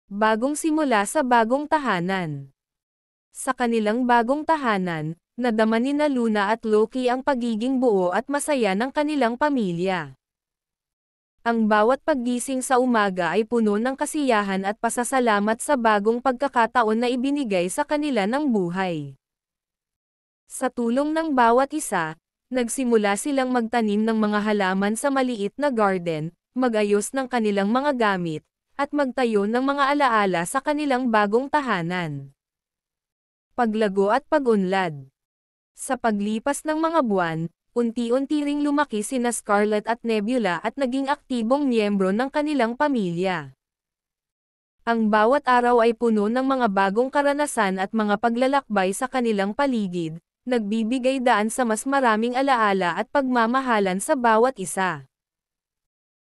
Bagong simula sa bagong tahanan. Sa kanilang bagong tahanan, nadama nina Luna at Loki ang pagiging buo at masaya ng kanilang pamilya. Ang bawat paggising sa umaga ay puno ng kasiyahan at pasasalamat sa bagong pagkakataon na ibinigay sa kanila ng buhay. Sa tulong ng bawat isa, nagsimula silang magtanim ng mga halaman sa maliit na garden, magayos ng kanilang mga gamit, at magtayo ng mga alaala sa kanilang bagong tahanan. Paglago at pag-unlad. Sa paglipas ng mga buwan, unti-unti ring lumaki sina Scarlet at Nebula at naging aktibong miyembro ng kanilang pamilya. Ang bawat araw ay puno ng mga bagong karanasan at mga paglalakbay sa kanilang paligid, nagbibigay daan sa mas maraming alaala at pagmamahalan sa bawat isa.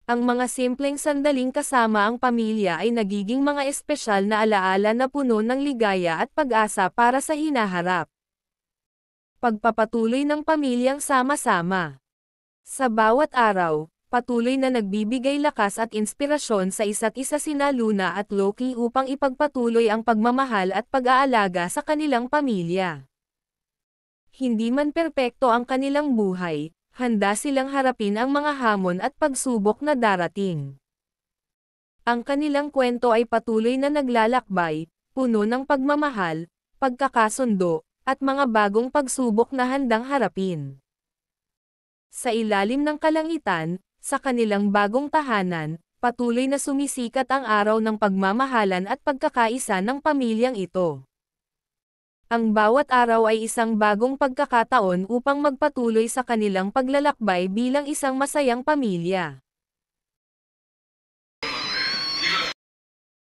Ang mga simpleng sandaling kasama ang pamilya ay nagiging mga espesyal na alaala na puno ng ligaya at pag-asa para sa hinaharap. Pagpapatuloy ng pamilyang sama-sama. Sa bawat araw, patuloy na nagbibigay lakas at inspirasyon sa isa't isa sina Luna at Loki upang ipagpatuloy ang pagmamahal at pag-aalaga sa kanilang pamilya. Hindi man perpekto ang kanilang buhay, handa silang harapin ang mga hamon at pagsubok na darating. Ang kanilang kwento ay patuloy na naglalakbay, puno ng pagmamahal, pagkakasundo, at mga bagong pagsubok na handang harapin. Sa ilalim ng kalangitan, sa kanilang bagong tahanan, patuloy na sumisikat ang araw ng pagmamahalan at pagkakaisa ng pamilyang ito. Ang bawat araw ay isang bagong pagkakataon upang magpatuloy sa kanilang paglalakbay bilang isang masayang pamilya.